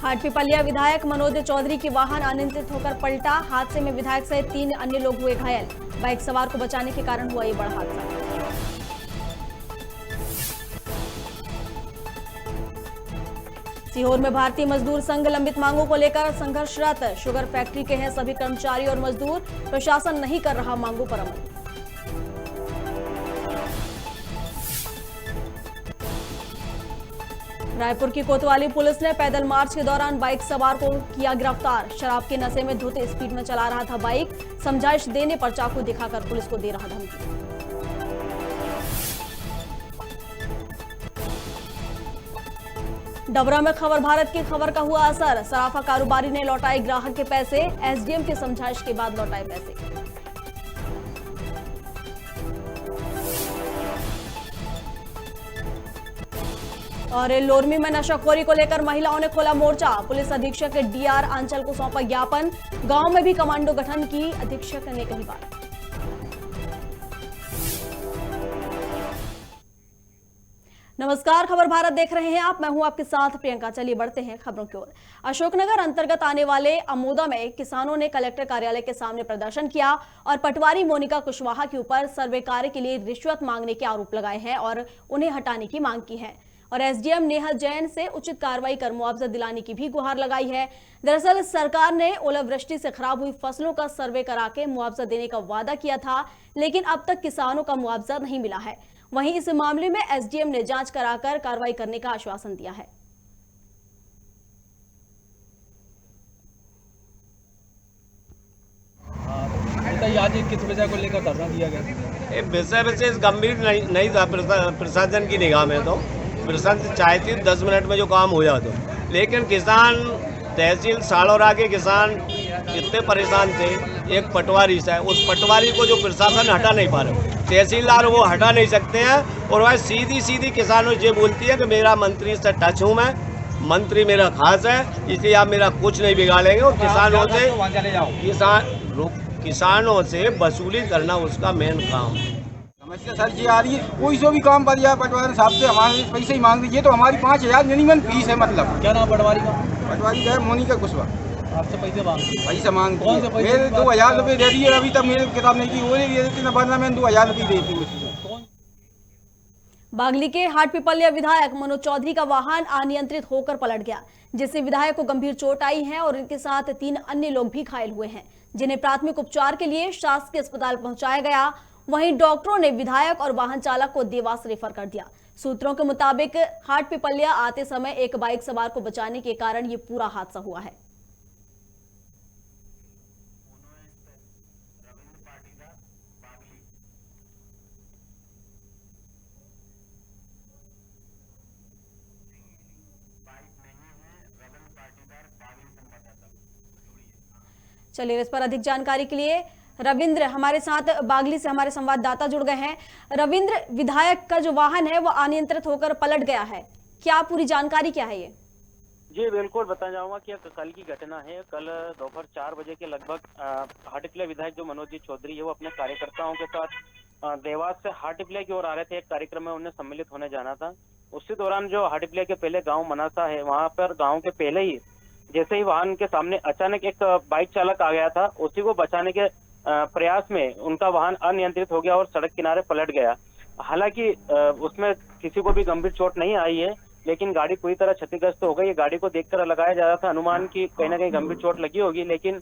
हाटपिपलिया विधायक मनोज चौधरी की वाहन अनियंत्रित होकर पलटा। हादसे में विधायक सहित 3 अन्य लोग हुए घायल। बाइक सवार को बचाने के कारण हुआ ये बड़ा हादसा। सीहोर में भारतीय मजदूर संघ लंबित मांगों को लेकर संघर्षरत। शुगर फैक्ट्री के हैं सभी कर्मचारी और मजदूर, प्रशासन नहीं कर रहा मांगों पर अमल। रायपुर की कोतवाली पुलिस ने पैदल मार्च के दौरान बाइक सवार को किया गिरफ्तार। शराब के नशे में धुत स्पीड में चला रहा था बाइक। समझाइश देने पर चाकू दिखाकर पुलिस को दे रहा धमकी। डबरा में खबर भारत की खबर का हुआ असर। सराफा कारोबारी ने लौटाए ग्राहक के पैसे। एसडीएम की समझाइश के बाद लौटाए पैसे। और लोरमी में नशाखोरी को लेकर महिलाओं ने खोला मोर्चा। पुलिस अधीक्षक डीआर आंचल को सौंपा ज्ञापन। गांव में भी कमांडो गठन की अधीक्षक ने कही बात। नमस्कार, खबर भारत देख रहे हैं आप। मैं हूं आपके साथ प्रियंका। चलिए बढ़ते हैं खबरों की ओर। अशोकनगर अंतर्गत आने वाले अमोदा में किसानों ने कलेक्टर कार्यालय के सामने प्रदर्शन किया और पटवारी मोनिका कुशवाहा के ऊपर सर्वे कार्य के लिए रिश्वत मांगने के आरोप लगाए हैं और उन्हें हटाने की मांग की है। और एसडीएम नेहल जैन से उचित कार्रवाई कर मुआवजा दिलाने की भी गुहार लगाई है। दरअसल सरकार ने ओलावृष्टि से खराब हुई फसलों का सर्वे करा के मुआवजा देने का वादा किया था, लेकिन अब तक किसानों का मुआवजा नहीं मिला है। वहीं इस मामले में एसडीएम ने जांच कराकर कार्रवाई करने का आश्वासन दिया है। आज किस वजह को लेकर धरना दिया गया? विषय विशेष गंभीर नहीं था प्रशासन की निगाह में। तो प्रशासन चाहती 10 मिनट में जो काम हो जाता, लेकिन किसान तहसील साड़ौरा के किसान इतने परेशान थे। एक पटवारी से, उस पटवारी को जो प्रशासन हटा नहीं पा रहा, तहसीलदार वो हटा नहीं सकते हैं। और वह सीधी सीधी किसानों से बोलती है कि मेरा मंत्री से टच हूँ, मैं मंत्री मेरा खास है, इसलिए आप मेरा कुछ नहीं बिगाड़ेंगे। और किसानों से वसूली करना उसका मेन काम है। समस्या सर जी आ रही है, कोई जो भी काम पर जाए पटवारी साहब से हमारे पैसे ही मांग दीजिए। तो हमारी 5000 मिनिमम फीस है। मतलब क्या नाम पटवारी का? पटवारी का है मोनिका कुशवाहा। आपसे पैसे मांग मेरे 2000 रुपये दे दिए। अभी तक मेरे किताब नहीं की, वो नहीं देती ना, वरना मैंने 2000 रुपये देती हूँ। बागली के हाटपिपलिया विधायक मनोज चौधरी का वाहन अनियंत्रित होकर पलट गया, जिससे विधायक को गंभीर चोट आई है और इनके साथ 3 अन्य लोग भी घायल हुए हैं, जिन्हें प्राथमिक उपचार के लिए शासकीय अस्पताल पहुंचाया गया। वहीं डॉक्टरों ने विधायक और वाहन चालक को देवास रेफर कर दिया। सूत्रों के मुताबिक हाटपिपलिया आते समय एक बाइक सवार को बचाने के कारण ये पूरा हादसा हुआ है। चलिए इस पर अधिक जानकारी के लिए रविंद्र हमारे साथ बागली से हमारे संवाददाता जुड़ गए हैं। रविंद्र, विधायक का जो वाहन है वो अनियंत्रित होकर पलट गया है, क्या पूरी जानकारी क्या है ये? जी बिल्कुल बताना चाहूंगा कि कल की घटना है। कल दोपहर 4 बजे के लगभग हाटपिपलिया विधायक जो मनोज जी चौधरी है वो अपने कार्यकर्ताओं के साथ देवास से हाटपिपलिया की ओर आ रहे थे। एक कार्यक्रम में उन्हें सम्मिलित होने जाना था। उसी दौरान जो हाटपिपलिया के पहले गाँव मनासा है, वहाँ पर गाँव के पहले ही जैसे ही वाहन के सामने अचानक एक बाइक चालक आ गया था, उसी को बचाने के प्रयास में उनका वाहन अनियंत्रित हो गया और सड़क किनारे पलट गया। हालांकि उसमें किसी को भी गंभीर चोट नहीं आई है, लेकिन गाड़ी पूरी तरह क्षतिग्रस्त हो गई। ये गाड़ी को देखकर लगाया जा रहा था अनुमान की कहीं ना कहीं गंभीर चोट लगी होगी, लेकिन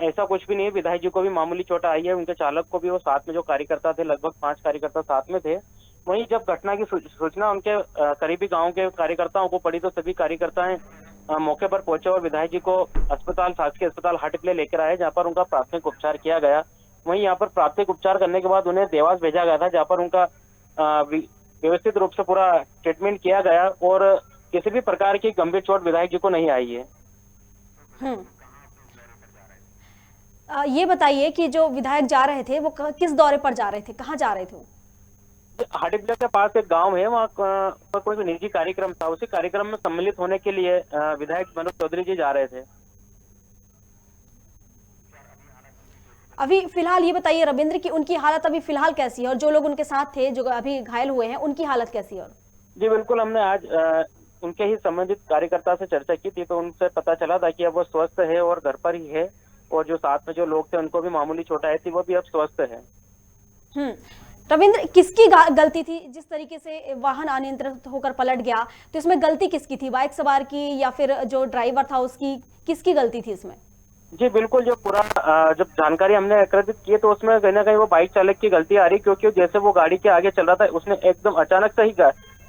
ऐसा कुछ भी नहीं है। विधायक जी को भी मामूली चोट आई है, उनके चालक को भी। वो साथ में जो कार्यकर्ता थे, लगभग 5 कार्यकर्ता साथ में थे। वहीं जब घटना की सूचना उनके करीबी गाँव के कार्यकर्ताओं को पड़ी तो सभी कार्यकर्ताएं मौके पर पहुंचे और विधायक जी को अस्पताल, शासकीय अस्पताल हाटपिपलिया लेकर आए, जहां पर उनका प्राथमिक उपचार किया गया। वहीं यहाँ पर प्राथमिक उपचार करने के बाद उन्हें देवास भेजा गया था, जहाँ पर उनका व्यवस्थित रूप से पूरा ट्रीटमेंट किया गया और किसी भी प्रकार की गंभीर चोट विधायक जी को नहीं आई है। ये बताइए कि जो विधायक जा रहे थे वो किस दौरे पर जा रहे थे, कहाँ जा रहे थे? हाटपिपलिया के पास एक गांव है, वहाँ पर कोई निजी कार्यक्रम था। उसी कार्यक्रम में सम्मिलित होने के लिए विधायक मनोज चौधरी जी जा रहे थे। अभी फिलहाल ये बताइए रविंद्र की उनकी हालत अभी फिलहाल कैसी है, और जो लोग उनके साथ थे जो अभी घायल हुए हैं उनकी हालत कैसी है? जी बिल्कुल, हमने आज उनके ही संबंधित कार्यकर्ता से चर्चा की थी, तो उनसे पता चला था कि अब वो स्वस्थ है और घर पर ही है, और जो साथ में जो लोग थे उनको भी मामूली चोट आई थी, वो भी अब स्वस्थ है। रविंद्र, किसकी गलती थी? जिस तरीके से वाहन अनियंत्रित होकर पलट गया, तो इसमें गलती किसकी थी? बाइक सवार की या फिर जो ड्राइवर था उसकी? किसकी गलती थी इसमें? जी बिल्कुल, जो पूरा जब जानकारी हमने एकत्रित की तो उसमें कहीं ना कहीं वो बाइक चालक की गलती आ रही, क्योंकि जैसे वो गाड़ी के आगे चल रहा था उसने एकदम अचानक से ही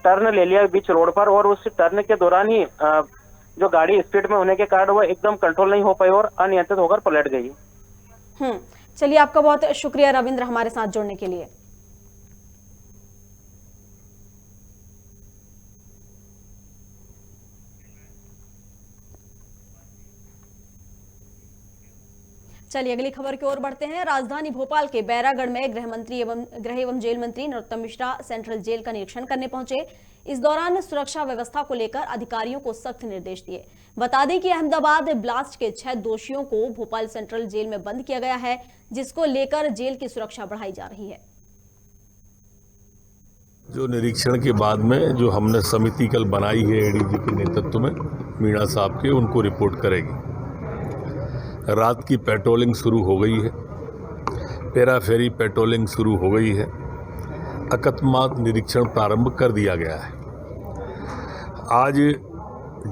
टर्न ले लिया बीच रोड पर, और उस टर्न के दौरान ही जो गाड़ी स्पीड में होने के कारण वो एकदम कंट्रोल नहीं हो पाई और अनियंत्रित होकर पलट गई। चलिए, आपका बहुत शुक्रिया रविंद्र हमारे साथ जुड़ने के लिए। चलिए अगली खबर की ओर बढ़ते हैं। राजधानी भोपाल के बैरागढ़ में गृह एवं जेल मंत्री नरोत्तम मिश्रा सेंट्रल जेल का निरीक्षण करने पहुंचे। इस दौरान सुरक्षा व्यवस्था को लेकर अधिकारियों को सख्त निर्देश दिए। बता दें कि अहमदाबाद ब्लास्ट के 6 दोषियों को भोपाल सेंट्रल जेल में बंद किया गया है, जिसको लेकर जेल की सुरक्षा बढ़ाई जा रही है। जो निरीक्षण के बाद में जो हमने समिति कल बनाई है एडीजी के नेतृत्व में मीणा साहब के, उनको रिपोर्ट करेगी। रात की पेट्रोलिंग शुरू हो गई है, पेराफेरी पेट्रोलिंग शुरू हो गई है, अकस्मात निरीक्षण प्रारंभ कर दिया गया है। आज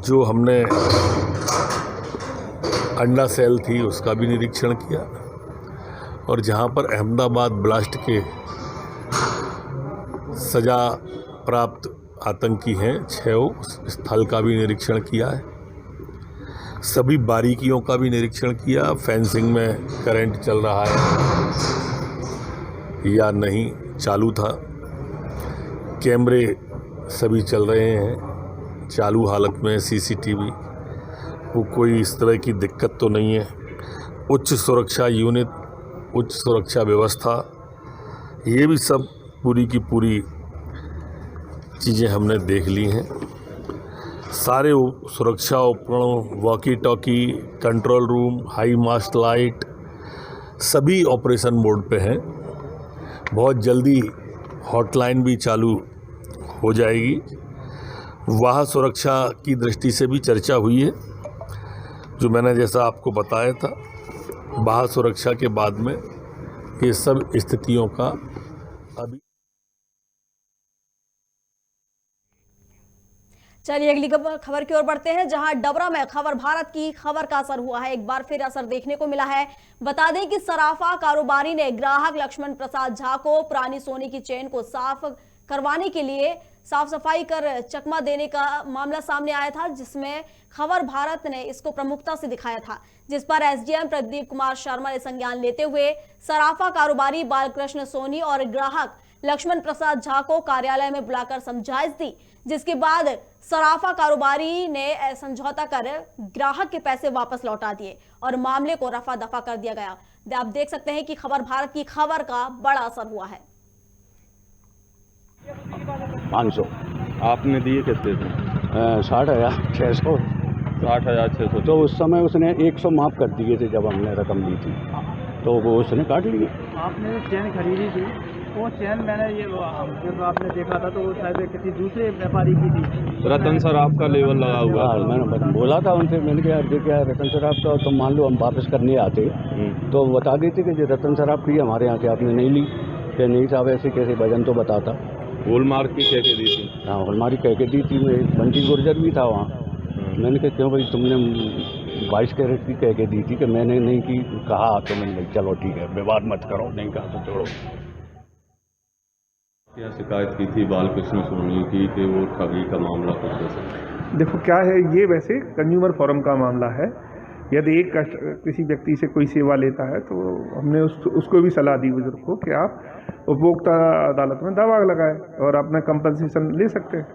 जो हमने अंडा सेल थी उसका भी निरीक्षण किया, और जहां पर अहमदाबाद ब्लास्ट के सजा प्राप्त आतंकी हैं 6 स्थल का भी निरीक्षण किया है। सभी बारीकियों का भी निरीक्षण किया। फेंसिंग में करंट चल रहा है या नहीं, चालू था। कैमरे सभी चल रहे हैं चालू हालत में, सीसीटीवी, वो कोई इस तरह की दिक्कत तो नहीं है। उच्च सुरक्षा यूनिट, उच्च सुरक्षा व्यवस्था, ये भी सब पूरी की पूरी चीज़ें हमने देख ली हैं। सारे सुरक्षा उपकरणों, walkie talkie, control room, high mast light, सभी ऑपरेशन मोड पे हैं। बहुत जल्दी हॉटलाइन भी चालू हो जाएगी। वहाँ सुरक्षा की दृष्टि से भी चर्चा हुई है, जो मैंने जैसा आपको बताया था। बाहर सुरक्षा के बाद में ये सब स्थितियों का अभी। चलिए अगली खबर की ओर बढ़ते हैं, जहां डबरा में खबर भारत की खबर का असर हुआ है। एक बार फिर असर देखने को मिला है। बता दें कि सराफा कारोबारी ने ग्राहक लक्ष्मण प्रसाद झा को पुरानी सोने की चेन को साफ करवाने के लिए साफ सफाई कर चकमा देने का मामला सामने आया था, जिसमें खबर भारत ने इसको प्रमुखता से दिखाया था, जिस पर एसडीएम प्रदीप कुमार शर्मा ने संज्ञान लेते हुए सराफा कारोबारी बालकृष्ण सोनी और ग्राहक लक्ष्मण प्रसाद झा को कार्यालय में बुलाकर समझाइश दी, जिसके बाद सराफा कारोबारी ने समझौता कर ग्राहक के पैसे वापस लौटा दिए और मामले को रफा दफा कर दिया गया। आप देख सकते हैं कि खबर भारत की खबर का बड़ा असर हुआ है। 500 आपने दिए कितने थे? 60,600। 60,600। तो उस समय उसने 100 माफ़ कर दिए थे जब हमने रकम दी थी, तो वो उसने काट लिए। आपने जो चैन खरीदी थी वो चैन मैंने जब आपने देखा था तो वो शायद किसी दूसरे व्यापारी की थी। रतन शराब का लेवल लगा हुआ हाँ, मैंने बोला था उनसे, मैंने कहा देखिए रतन शराब का तो मान लो हम वापस करने आते तो बता देते कि जो रतन शराब की हमारे यहाँ से आपने नहीं ली, कि नहीं साहब ऐसे कैसे, वजन तो बताता। हॉलमार्क की कह के दी थी? हाँ, हॉलमार्क कह के दी थी। बंटी गुर्जर भी था वहाँ। मैंने कहा क्यों भाई तुमने 22 कैरेट की कह के दी थी, कि मैंने नहीं की, कहा तो मैंने चलो ठीक है विवाद मत करो, नहीं कहा तो छोड़ो। क्या शिकायत की थी बालकृष्ण सोनी की कि वो ठगी का मामला कुछ हो सकता? देखो क्या है, ये वैसे कंज्यूमर फोरम का मामला है। यदि एक किसी व्यक्ति से कोई सेवा लेता है तो हमने उसको भी सलाह दी बुजुर्ग को कि आप उपभोक्ता अदालत में दावा लगाएं और अपना कंपनसेशन ले सकते हैं।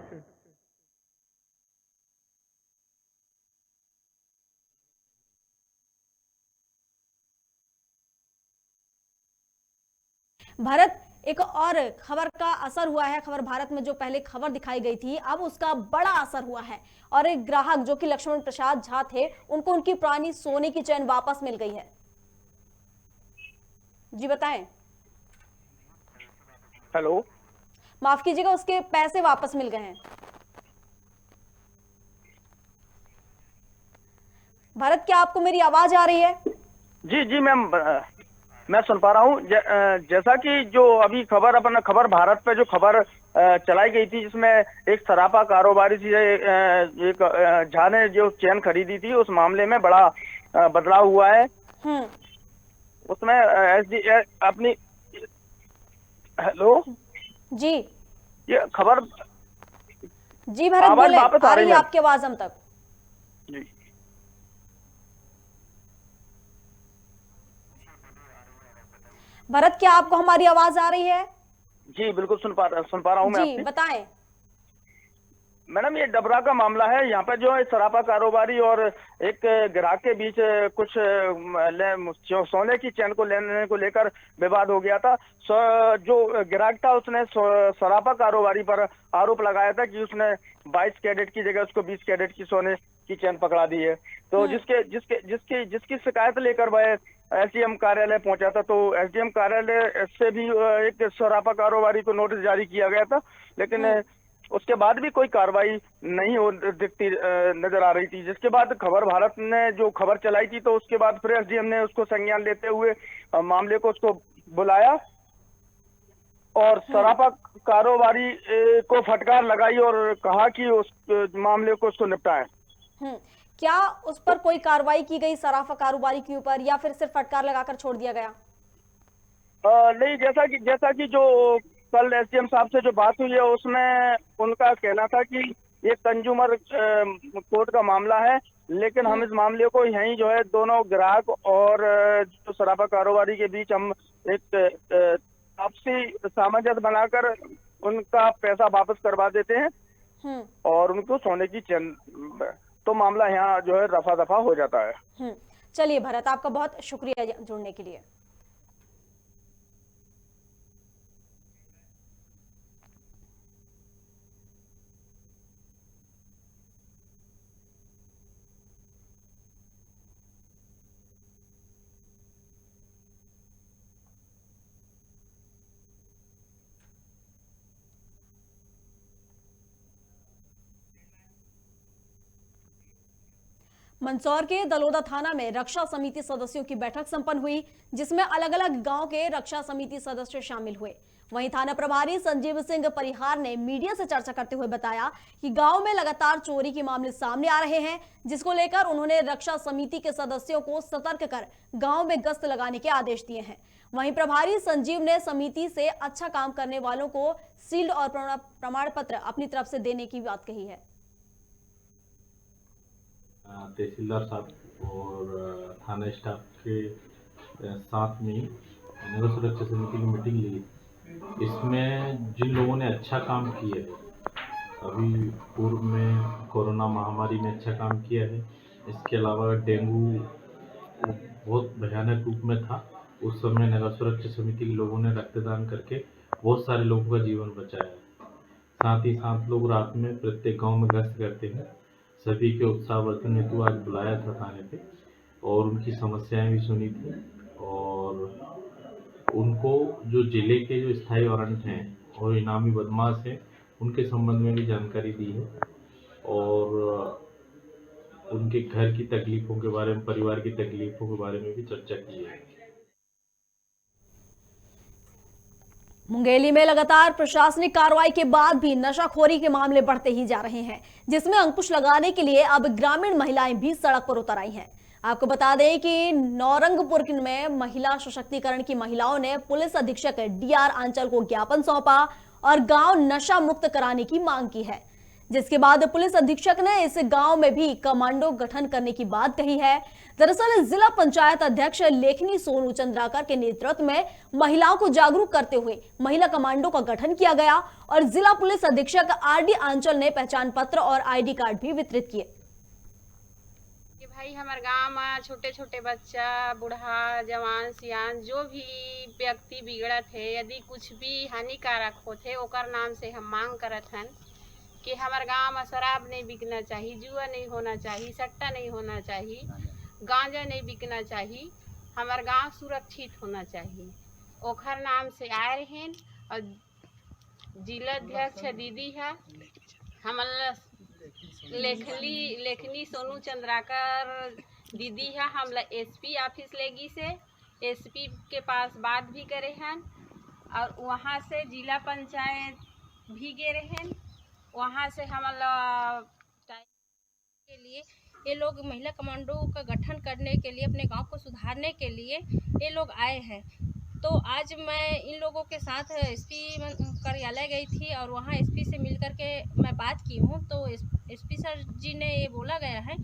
भारत, एक और खबर का असर हुआ है। खबर भारत में जो पहले खबर दिखाई गई थी, अब उसका बड़ा असर हुआ है और एक ग्राहक जो कि लक्ष्मण प्रसाद झा थे, उनको उनकी पुरानी सोने की चैन वापस मिल गई है। जी बताएं। हेलो, माफ कीजिएगा, उसके पैसे वापस मिल गए हैं। भरत, क्या आपको मेरी आवाज आ रही है? जी जी मैम, मैं सुन पा रहा हूँ। जैसा कि जो अभी खबर भारत पे जो खबर चलाई गई थी, जिसमें एक सराफा कारोबारी थी, एक झा ने जो चैन खरीदी थी, उस मामले में बड़ा बदलाव हुआ है। उसमें अपनी हेलो जी ये खबर जी भरत बोले, वापस आ रही है आपकी आवाज हम तक। जी भरत, क्या आपको हमारी आवाज आ रही है? जी बिल्कुल सुन पा रहा हूँ मैं जी आपकी। बताएं। मैडम, ये डबरा का मामला है। यहाँ पे जो है सराफा कारोबारी और एक ग्राहक के बीच कुछ सोने की चैन को लेने को लेकर विवाद हो गया था। जो ग्राहक था उसने सराफा कारोबारी पर आरोप लगाया था कि उसने 22 कैरेट की जगह उसको 20 कैरेट की सोने की चैन पकड़ा दी है। तो जिसकी शिकायत लेकर वह एसडीएम कार्यालय पहुंचा था। तो एसडीएम कार्यालय से भी एक सराफा कारोबारी को नोटिस जारी किया गया था, लेकिन उसके बाद भी कोई कार्रवाई नहीं दिखती नजर आ रही थी। जिसके बाद खबर भारत ने जो खबर चलाई थी, तो उसके बाद फिर एसडीएम ने उसको संज्ञान लेते हुए मामले को उसको बुलाया और सराफा कारोबारी को फटकार लगाई और कहा कि उस मामले को उसको निपटाएं। क्या उस पर कोई कार्रवाई की गई सराफा कारोबारी के ऊपर, या फिर सिर्फ फटकार लगाकर छोड़ दिया गया? नहीं, जैसा कि जो कल एसडीएम साहब से जो बात हुई है, उसमें उनका कहना था कि ये कंज्यूमर कोर्ट का मामला है, लेकिन हम इस मामले को यहीं जो है दोनों ग्राहक और जो सराफा कारोबारी के बीच हम एक आपसी सामंजस्य बनाकर उनका पैसा वापस करवा देते हैं और उनको सोने की चैन, तो मामला यहाँ जो है रफा दफा हो जाता है। चलिए भरत, आपका बहुत शुक्रिया जुड़ने के लिए। मंदसौर के दलोदा थाना में रक्षा समिति सदस्यों की बैठक संपन्न हुई, जिसमें अलग अलग गांव के रक्षा समिति सदस्य शामिल हुए। वहीं थाना प्रभारी संजीव सिंह परिहार ने मीडिया से चर्चा करते हुए बताया कि गांव में लगातार चोरी के मामले सामने आ रहे हैं, जिसको लेकर उन्होंने रक्षा समिति के सदस्यों को सतर्क कर गांव में गश्त लगाने के आदेश दिए हैं। वहीं प्रभारी संजीव ने समिति से अच्छा काम करने वालों को सील्ड और प्रमाण पत्र अपनी तरफ से देने की बात कही है। तहसीलदार साहब और थाना स्टाफ के साथ में नगर सुरक्षा समिति की मीटिंग ली। इसमें जिन लोगों ने अच्छा काम किया है, अभी पूर्व में कोरोना महामारी में अच्छा काम किया है, इसके अलावा डेंगू बहुत भयानक रूप में था, उस समय नगर सुरक्षा समिति के लोगों ने रक्तदान करके बहुत सारे लोगों का जीवन बचाया है। साथ ही साथ लोग रात में प्रत्येक गांव में गश्त करते हैं। सभी के उत्साहवर्धन हेतु आज बुलाया था थाने पे और उनकी समस्याएं भी सुनी थी और उनको जो जिले के जो स्थायी वारंट हैं और इनामी बदमाश हैं, उनके संबंध में भी जानकारी दी है और उनके घर की तकलीफों के बारे में, परिवार की तकलीफों के बारे में भी चर्चा की है। मुंगेली में लगातार प्रशासनिक कार्रवाई के बाद भी नशाखोरी के मामले बढ़ते ही जा रहे हैं, जिसमें अंकुश लगाने के लिए अब ग्रामीण महिलाएं भी सड़क पर उतर आई हैं। आपको बता दें कि नौरंगपुर में महिला सशक्तिकरण की महिलाओं ने पुलिस अधीक्षक डीआर आंचल को ज्ञापन सौंपा और गांव नशा मुक्त कराने की मांग की है, जिसके बाद पुलिस अधीक्षक ने इस गांव में भी कमांडो गठन करने की बात कही है। दरअसल जिला पंचायत अध्यक्ष लेखनी सोनू चंद्राकर के नेतृत्व में महिलाओं को जागरूक करते हुए महिला कमांडो का गठन किया गया और जिला पुलिस अधीक्षक आरडी आंचल ने पहचान पत्र और आईडी कार्ड भी वितरित किए। भाई हमारे गांव में छोटे छोटे बच्चा, बूढ़ा, जवान, सियान जो भी व्यक्ति बिगड़त है, यदि कुछ भी हानिकारक होते ओकर नाम से हम मांग करत हन कि हमारे गांव में शराब नहीं बिकना चाहिए, जुआ नहीं होना चाहिए, सट्टा नहीं होना चाहिए, गांजा नहीं बिकना चाहिए, हमारे गांव सुरक्षित होना चाहिए। ओखर नाम से आए हैं और जिलाध्यक्ष दीदी है हमारे लेखनी सोनू चंद्राकर दीदी है हम एसपी ऑफिस लेगी से एसपी के पास बात भी करे हैं और वहाँ से जिला पंचायत भी गए हैं। वहाँ से हम के लिए ये लोग महिला कमांडो का गठन करने के लिए अपने गांव को सुधारने के लिए ये लोग आए हैं। तो आज मैं इन लोगों के साथ एसपी कार्यालय गई थी और वहाँ एसपी से मिलकर के मैं बात की हूँ। तो एसपी सर जी ने ये बोला गया है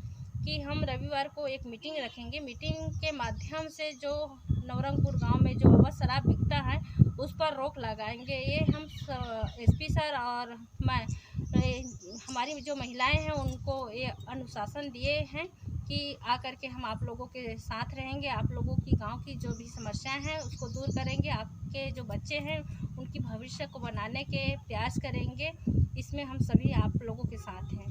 कि हम रविवार को एक मीटिंग रखेंगे। मीटिंग के माध्यम से जो नवरंगपुर गांव में जो अवैध शराब बिकता है उस पर रोक लगाएंगे। ये हम एसपी सर और मैं हमारी जो महिलाएं हैं उनको ये अनुशासन दिए हैं कि आकर के हम आप लोगों के साथ रहेंगे, आप लोगों की गांव की जो भी समस्याएं हैं उसको दूर करेंगे, आपके जो बच्चे हैं उनकी भविष्य को बनाने के प्रयास करेंगे। इसमें हम सभी आप लोगों के साथ हैं।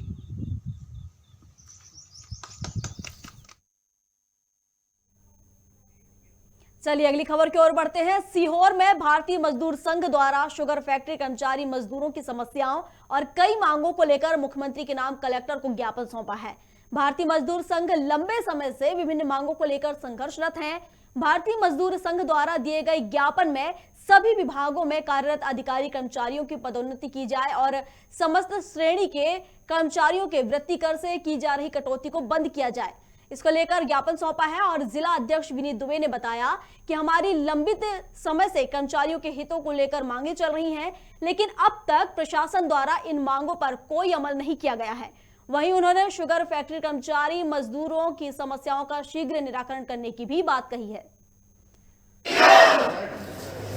चलिए अगली खबर की ओर बढ़ते हैं। सीहोर में भारतीय मजदूर संघ द्वारा शुगर फैक्ट्री कर्मचारी मजदूरों की समस्याओं और कई मांगों को लेकर मुख्यमंत्री के नाम कलेक्टर को ज्ञापन सौंपा है। भारतीय मजदूर संघ लंबे समय से विभिन्न मांगों को लेकर संघर्षरत हैं। भारतीय मजदूर संघ द्वारा दिए गए ज्ञापन में सभी विभागों में कार्यरत अधिकारी कर्मचारियों की पदोन्नति की जाए और समस्त श्रेणी के कर्मचारियों के वृत्ति कर से की जा रही कटौती को बंद किया जाए। इसको लेकर ज्ञापन सौंपा है और जिला अध्यक्ष विनीत दुबे ने बताया कि हमारी लंबित समय से कर्मचारियों के हितों को लेकर मांगे चल रही हैं, लेकिन अब तक प्रशासन द्वारा इन मांगों पर कोई अमल नहीं किया गया है। वहीं उन्होंने शुगर फैक्ट्री कर्मचारी मजदूरों की समस्याओं का शीघ्र निराकरण करने की भी बात कही है।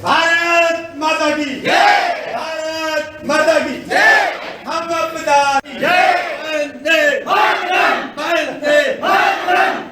भारत माता की जय, भारत माता की जय, हम अपना जय वंदे मातरम, वंदे मातरम।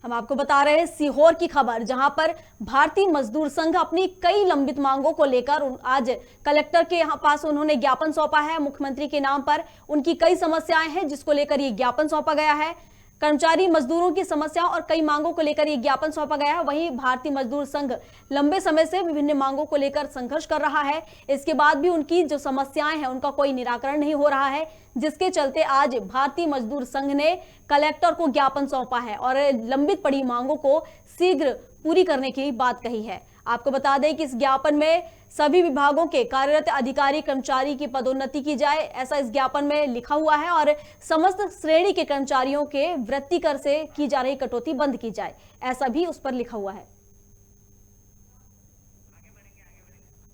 हम आपको बता रहे हैं सीहोर की खबर, जहां पर भारतीय मजदूर संघ अपनी कई लंबित मांगों को लेकर आज कलेक्टर के यहां पास उन्होंने ज्ञापन सौंपा है। मुख्यमंत्री के नाम पर उनकी कई समस्याएं हैं जिसको लेकर ये ज्ञापन सौंपा गया है। कर्मचारी मजदूरों की समस्याओं और कई मांगों को लेकर ये ज्ञापन सौंपा गया है। वहीं भारतीय मजदूर संघ लंबे समय से विभिन्न मांगों को लेकर संघर्ष कर रहा है। इसके बाद भी उनकी जो समस्याएं हैं उनका कोई निराकरण नहीं हो रहा है, जिसके चलते आज भारतीय मजदूर संघ ने कलेक्टर को ज्ञापन सौंपा है और लंबित पड़ी मांगों को शीघ्र पूरी करने की बात कही है। आपको बता दें कि इस ज्ञापन में सभी विभागों के कार्यरत अधिकारी कर्मचारी की पदोन्नति की जाए, ऐसा इस ज्ञापन में लिखा हुआ है और समस्त श्रेणी के कर्मचारियों के वृत्ति कर से की जा रही कटौती बंद की जाए, ऐसा भी उस पर लिखा हुआ है।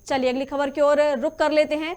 चलिए अगली खबर की ओर रुख कर लेते हैं।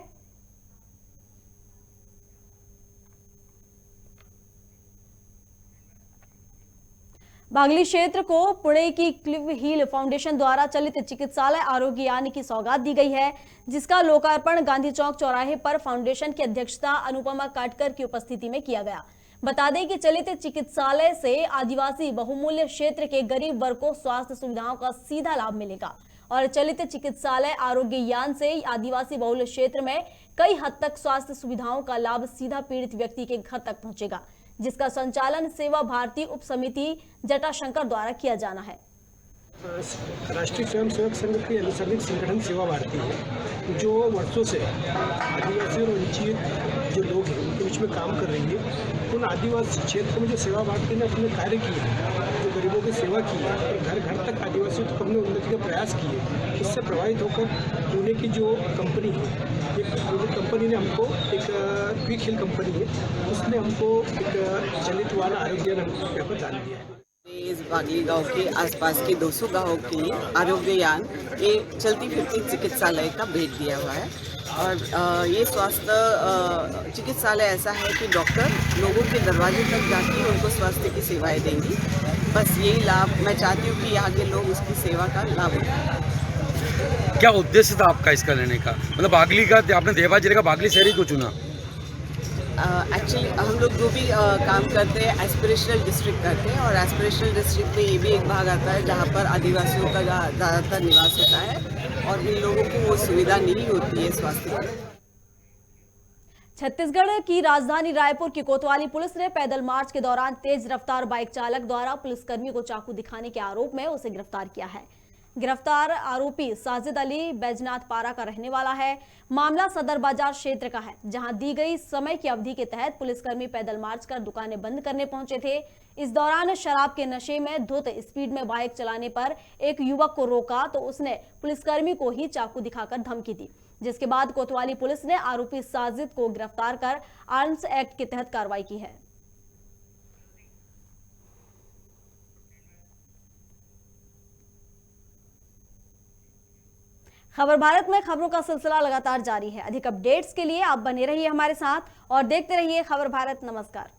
बागली क्षेत्र को पुणे की क्लिव हिल फाउंडेशन द्वारा चलित चिकित्सालय आरोग्य यान की सौगात दी गई है, जिसका लोकार्पण गांधी चौक चौराहे पर फाउंडेशन की अध्यक्षता अनुपमा काटकर की उपस्थिति में किया गया। बता दें कि चलित चिकित्सालय से आदिवासी बहुमूल्य क्षेत्र के गरीब वर्ग को स्वास्थ्य सुविधाओं का सीधा लाभ मिलेगा और चलित चिकित्सालय आरोग्य यान से आदिवासी बहुल क्षेत्र में कई हद तक स्वास्थ्य सुविधाओं का लाभ सीधा पीड़ित व्यक्ति के घर तक पहुंचेगा, जिसका संचालन सेवा भारती उप समिति जटाशंकर द्वारा किया जाना है। राष्ट्रीय स्वयंसेवक संघ की अनुसंधित संगठन सेवा भारती है, जो वर्षों से आदिवासी और वंचित जो लोग हैं उनके बीच में काम कर रही है। उन आदिवासी क्षेत्र में जो सेवा भारती ने अपने कार्य किए हैं, जो गरीबों की सेवा की है और घर घर तक आदिवासियों तक हमने उन्नति का प्रयास किए, इससे प्रभावित होकर पुणे की जो कंपनी है, कंपनी ने हमको एक क्विक हिल कंपनी है, उसने हमको एक चलित वाला आरोग्य यहाँ पर डाल दिया है। इस बागली गांव के आसपास के 200 गांवों के आरोग्य यान ये चलती फिरती चिकित्सालय का भेज दिया हुआ है। और ये स्वास्थ्य चिकित्सालय ऐसा है कि डॉक्टर लोगों के दरवाजे तक जाके उनको स्वास्थ्य की सेवाएं देंगी। बस यही लाभ मैं चाहती हूँ कि यहाँ के लोग इसकी सेवा का लाभ उठाएं। क्या उद्देश्य था आपका इसका लेने का? मतलब बागली का आपने देवास जिले का बागली शहर ही क्यों चुना? एक्चुअली हम लोग जो भी काम करते हैं एस्पिरेशनल डिस्ट्रिक्ट करते हैं और एस्पिरेशनल डिस्ट्रिक्ट में ये भी एक भाग आता है जहाँ पर आदिवासियों का ज़्यादातर निवास होता है और इन लोगों को वो सुविधा नहीं होती है स्वास्थ्य की। छत्तीसगढ़ की राजधानी रायपुर की कोतवाली पुलिस ने पैदल मार्च के दौरान तेज रफ्तार बाइक चालक द्वारा पुलिसकर्मी को चाकू दिखाने के आरोप में उसे गिरफ्तार किया है। गिरफ्तार आरोपी साजिद अली बैजनाथ पारा का रहने वाला है। मामला सदर बाजार क्षेत्र का है, जहां दी गई समय की अवधि के तहत पुलिसकर्मी पैदल मार्च कर दुकानें बंद करने पहुंचे थे। इस दौरान शराब के नशे में धुत स्पीड में बाइक चलाने पर एक युवक को रोका तो उसने पुलिसकर्मी को ही चाकू दिखाकर धमकी दी, जिसके बाद कोतवाली पुलिस ने आरोपी साजिद को गिरफ्तार कर आर्म्स एक्ट के तहत कार्रवाई की है। खबर भारत में खबरों का सिलसिला लगातार जारी है। अधिक अपडेट्स के लिए आप बने रहिए हमारे साथ और देखते रहिए खबर भारत। नमस्कार।